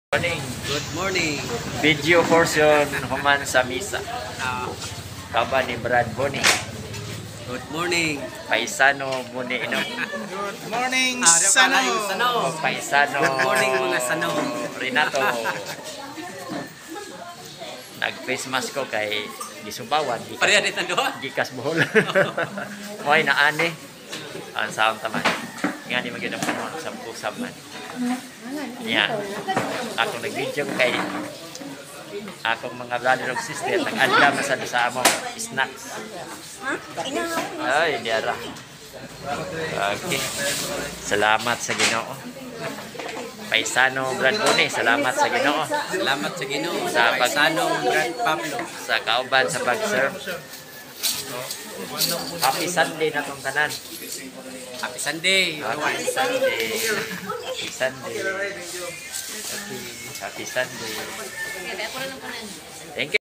Morning. Good morning. Video portion human sa misa. Ah, Kaba ni Brad Boni. good morning. Paisano muni inom. Good morning, Sano. Sano. Paisano. Good morning mga sano. Renato. Nag-Christmas ko kay Gisubawan. Pareha dito doon. Gikas Bohol. Moy na ani. Ang sound taman. Nga ni magyud ang panahon sa pusab man. Yan. Ako nag-video ko kay akong mga brother and sister nag-adla na sa among snacks. Ay, diara. Okay. Salamat sa Ginoo. Paisano Brad Boni, salamat sa Ginoo. Salamat sa Ginoo. Sa Sa Paisanong Brad Pablo. Sa kauban sa pag-serve. Happy Sunday na tong tanan. Happy Sunday. Happy Sunday. Happy Sunday. Happy Sunday. Thank you.